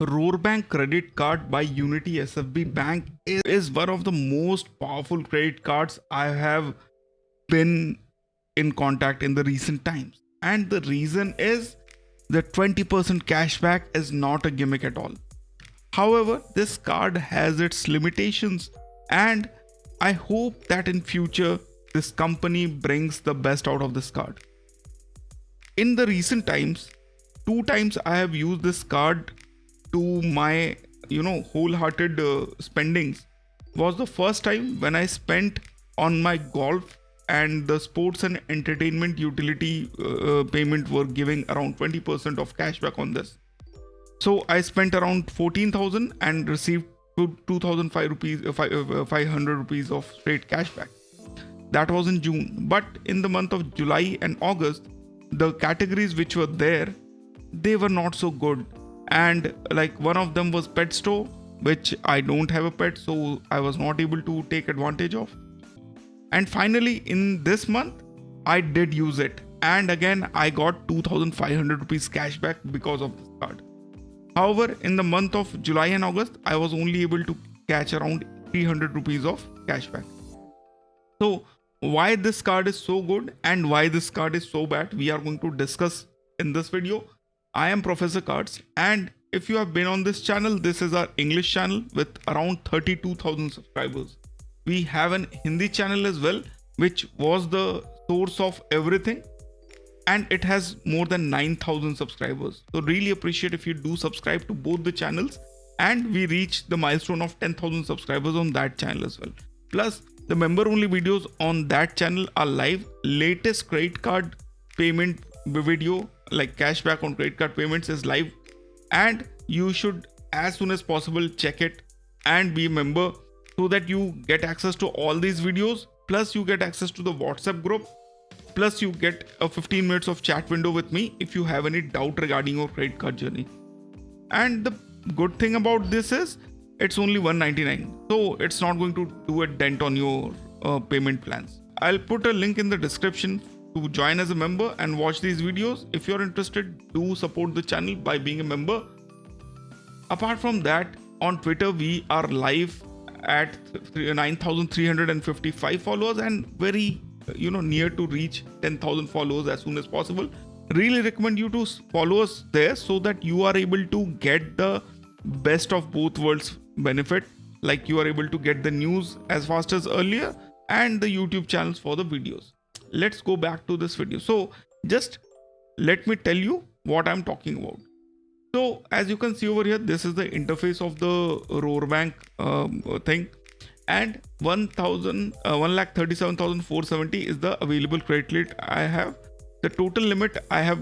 Roarbank credit card by Unity SFB Bank is one of the most powerful credit cards I have been in contact in the recent times. And the reason is the 20% cashback is not a gimmick at all. However, this card has its limitations, and I hope that in future this company brings the best out of this card. In the recent times, two times I have used this card to my wholehearted spendings. Was the first time when I spent on my golf, and the sports and entertainment utility payment were giving around 20% of cashback on this. So I spent around 14,000 and received 2,005 rupees, 500 rupees of straight cashback. That was in June. But in the month of July and August, the categories which were there, they were not so good. And like one of them was pet store, which I don't have a pet, so I was not able to take advantage of. And finally, in this month, I did use it. And again, I got 2,500 rupees cashback because of this card. However, in the month of July and August, I was only able to catch around 300 rupees of cashback. So, why this card is so good and why this card is so bad, we are going to discuss in this video. I am Professor Cardz, and if you have been on this channel, this is our English channel with around 32,000 subscribers. We have an Hindi channel as well, which was the source of everything, and it has more than 9,000 subscribers. So really appreciate if you do subscribe to both the channels, and we reach the milestone of 10,000 subscribers on that channel as well. Plus, the member only videos on that channel are live. Latest credit card payment video, like cashback on credit card payments, is live, and you should as soon as possible check it and be a member, so that you get access to all these videos. Plus you get access to the WhatsApp group. Plus you get a 15 minutes of chat window with me if you have any doubt regarding your credit card journey. And the good thing about this is it's only $199, so it's not going to do a dent on your payment plans. I'll put a link in the description to join as a member and watch these videos. If you're interested, do support the channel by being a member. Apart from that, on Twitter we are live at 9,355 followers and very near to reach 10,000 followers as soon as possible. Really recommend you to follow us there, so that you are able to get the best of both worlds benefit. Like you are able to get the news as fast as earlier and the YouTube channels for the videos. Let's go back to this video. So just let me tell you what I'm talking about. So as you can see over here, this is the interface of the Roarbank thing, and 1,37,470 is the available credit limit I have. The total limit I have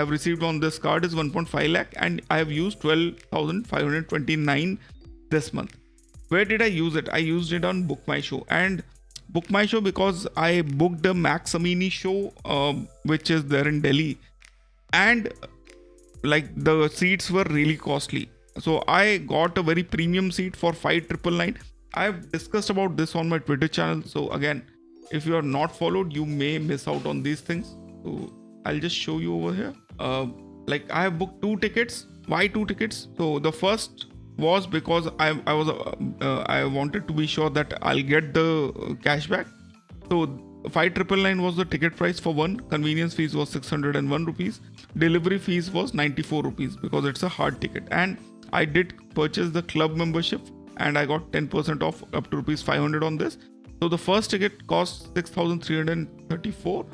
received on this card is 1.5 lakh, and I have used 12,529 this month. Where did I use it? I used it on Book My Show, and Book My Show because I booked the Max Amini show, which is there in Delhi, and like the seats were really costly, so I got a very premium seat for 5,999. I've discussed about this on my Twitter channel, so again, if you are not followed, you may miss out on these things. So I'll just show you over here. Like I have booked 2 tickets. Why 2 tickets? So the first was because I wanted to be sure that I'll get the cashback. So 5,999 was the ticket price for one. Convenience fees was 601 rupees. Delivery fees was 94 rupees because it's a hard ticket. And I did purchase the club membership, and I got 10% off up to rupees 500 on this. So the first ticket cost 6,334.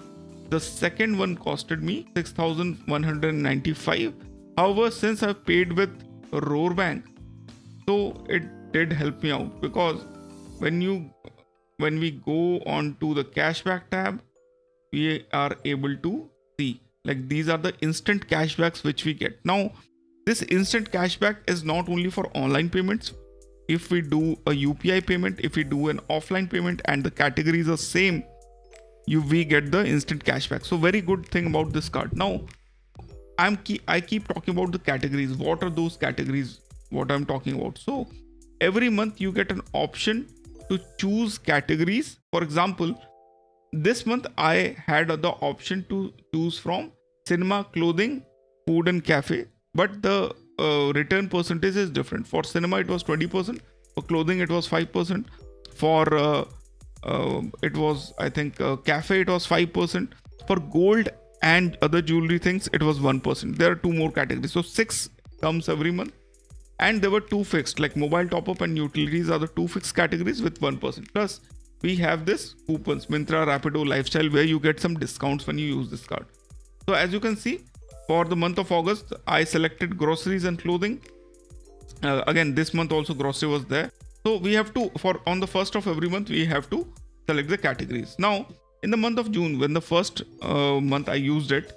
The second one costed me 6,195. However, since I've paid with Roarbank, so it did help me out, because when we go on to the cashback tab, we are able to see like these are the instant cashbacks which we get. Now, this instant cashback is not only for online payments. If we do a UPI payment, if we do an offline payment and the categories are same, we get the instant cashback. So very good thing about this card. Now, I keep talking about the categories. What are those categories? What I'm talking about? So every month you get an option to choose categories. For example, this month I had the option to choose from cinema, clothing, food and cafe, but the return percentage is different. For cinema it was 20%, for clothing it was 5%, for it was, I think, cafe it was 5%, for gold and other jewelry things it was 1%. There are 2 more categories, so 6 comes every month. And there were 2 fixed, like mobile top up and utilities are the 2 fixed categories with 1%. Plus we have this coupons, Myntra, Rapido, Lifestyle, where you get some discounts when you use this card. So as you can see, for the month of August, I selected groceries and clothing. Again, this month also grocery was there. So we have to, on the 1st of every month, we have to select the categories. Now, in the month of June, when the first month I used it,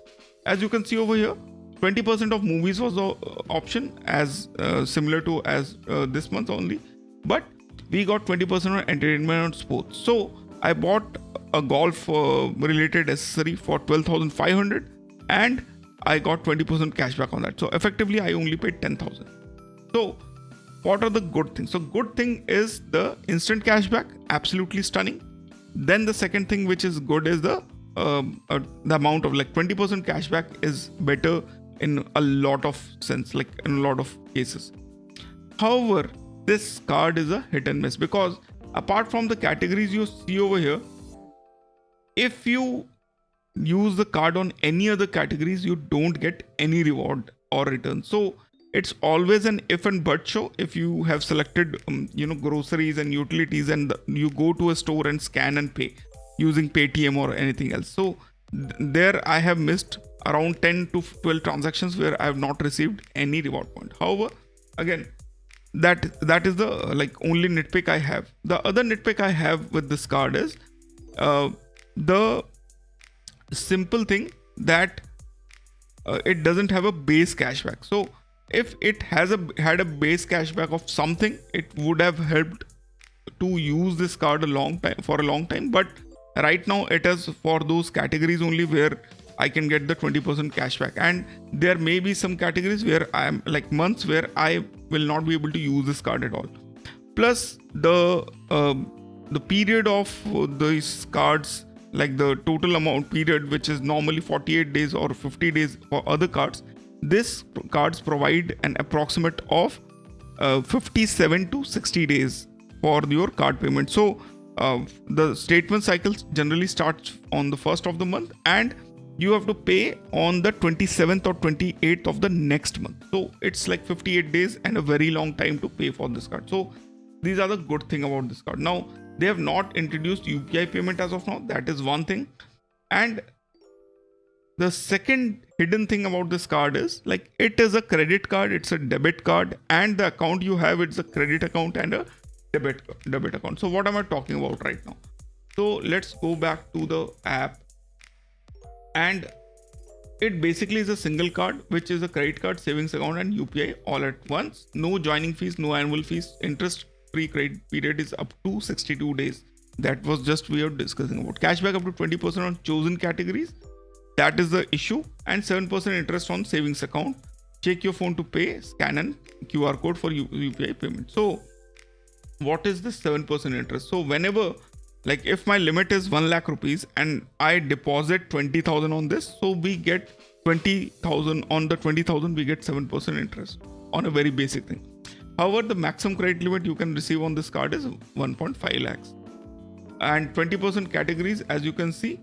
as you can see over here, 20% of movies was the option, as similar to as this month only. But we got 20% on entertainment and sports. So I bought a golf related accessory for 12,500 and I got 20% cashback on that. So effectively I only paid 10,000. So what are the good things? So good thing is the instant cashback, absolutely stunning. Then the second thing which is good is the amount of, like, 20% cashback is better in a lot of sense, like in a lot of cases. However, this card is a hit and miss, because apart from the categories you see over here, if you use the card on any other categories, you don't get any reward or return. So it's always an if and but show. If you have selected groceries and utilities, and you go to a store and scan and pay using Paytm or anything else, so there I have missed around 10 to 12 transactions where I have not received any reward point. However, again, that is the only nitpick I have. The other nitpick I have with this card is the simple thing that it doesn't have a base cashback. So if it had a base cashback of something, it would have helped to use this card for a long time. But right now it is for those categories only where I can get the 20% cashback, and there may be some categories where I am months where I will not be able to use this card at all. Plus the period of these cards, like the total amount period, which is normally 48 days or 50 days for other cards, this cards provide an approximate of 57 to 60 days for your card payment. So the statement cycle generally starts on the 1st of the month, and you have to pay on the 27th or 28th of the next month. So it's like 58 days and a very long time to pay for this card. So these are the good thing about this card. Now, they have not introduced UPI payment as of now. That is one thing. And the second hidden thing about this card is, it is a credit card, it's a debit card, and the account you have, it's a credit account and a debit account. So what am I talking about right now? So let's go back to the app. And it basically is a single card, which is a credit card, savings account and UPI all at once. No joining fees, no annual fees. Interest-free credit period is up to 62 days. That was just we are discussing about. Cashback up to 20% on chosen categories. That is the issue. And 7% interest on savings account. Check your phone to pay, scan and QR code for UPI payment. So what is this 7% interest? So whenever, if my limit is 1 lakh rupees and I deposit 20,000 on this, so we get 20,000 on the 20,000, we get 7% interest on a very basic thing. However, the maximum credit limit you can receive on this card is 1.5 lakhs. And 20% categories, as you can see,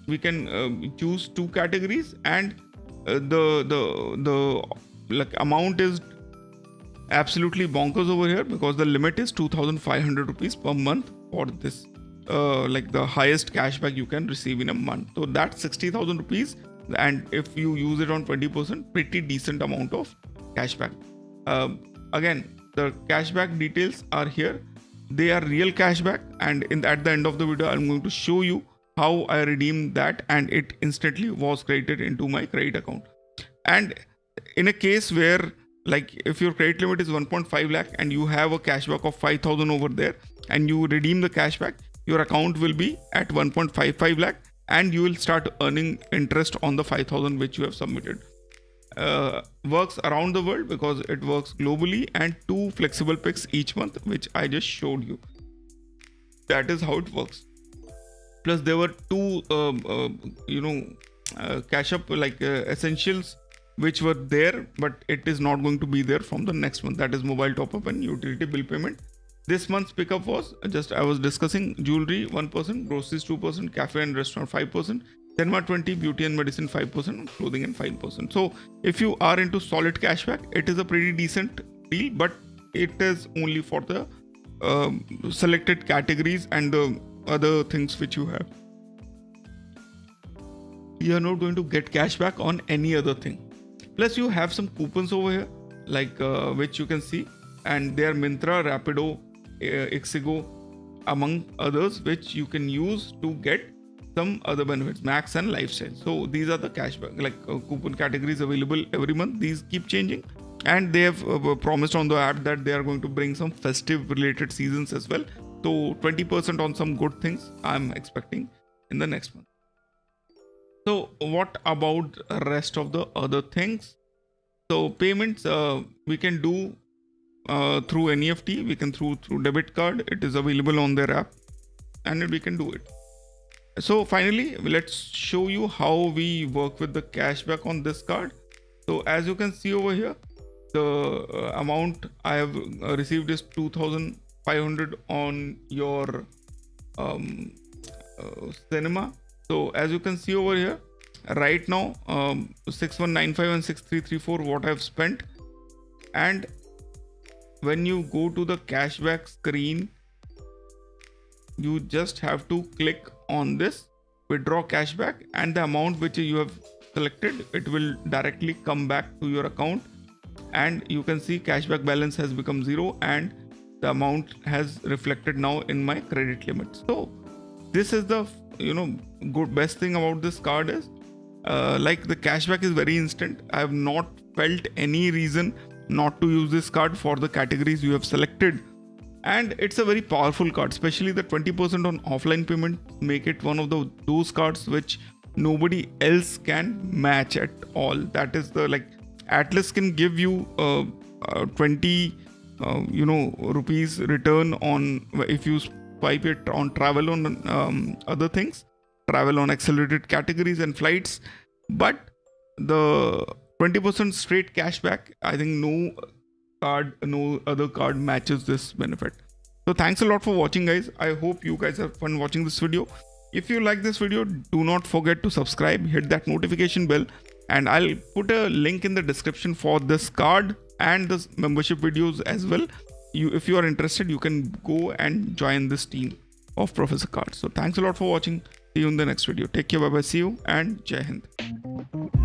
we can choose 2 categories, and the amount is absolutely bonkers over here, because the limit is 2,500 rupees per month for this, the highest cashback you can receive in a month. So that's 60,000 rupees, and if you use it on 20%, pretty decent amount of cashback. Again, the cashback details are here. They are real cashback, and at the end of the video I'm going to show you how I redeemed that, and it instantly was credited into my credit account. And in a case where, if your credit limit is 1.5 lakh and you have a cashback of 5,000 over there, and you redeem the cashback, your account will be at 1.55 lakh, and you will start earning interest on the 5,000 which you have submitted. Works around the world because it works globally, and 2 flexible picks each month, which I just showed you. That is how it works. Plus there were 2 cash up essentials which were there, but it is not going to be there from the next month. That is mobile top up and utility bill payment. This month's pickup was just, I was discussing, jewelry 1%, groceries 2%, cafe and restaurant 5%, cinema 20%, beauty and medicine 5%, clothing and 5%. So if you are into solid cashback, it is a pretty decent deal, but it is only for the selected categories and the other things which you have. You are not going to get cashback on any other thing. Plus you have some coupons over here, like which you can see, and they are Myntra, Rapido, Ixigo, among others, which you can use to get some other benefits, Max and Lifestyle. So these are the cashback, like coupon categories available every month. These keep changing, and they have promised on the app that they are going to bring some festive related seasons as well. So 20% on some good things I'm expecting in the next month. So what about rest of the other things? So payments we can do through NEFT, we can through debit card. It is available on their app, and we can do it. So finally, let's show you how we work with the cashback on this card. So as you can see over here, the amount I have received is 2,500 on your cinema. So as you can see over here, right now 6195 and 6334 what I've spent. And when you go to the cashback screen, you just have to click on this withdraw cashback, and the amount which you have selected, it will directly come back to your account, and you can see cashback balance has become 0 and the amount has reflected now in my credit limit. So this is the best thing about this card is like the cashback is very instant. I have not felt any reason not to use this card for the categories you have selected, and it's a very powerful card, especially the 20% on offline payment make it one of those cards which nobody else can match at all. That is the, like, Atlas can give you 20 rupees return on if you swipe it on travel on other things, travel on accelerated categories and flights, but the 20% straight cashback, I think no other card matches this benefit. So thanks a lot for watching, guys. I hope you guys have fun watching this video. If you like this video, do not forget to subscribe, hit that notification bell, and I'll put a link in the description for this card and the membership videos as well. If you are interested, you can go and join this team of Professor Cardz. So thanks a lot for watching. See you in the next video. Take care. Bye bye. See you and Jai Hind.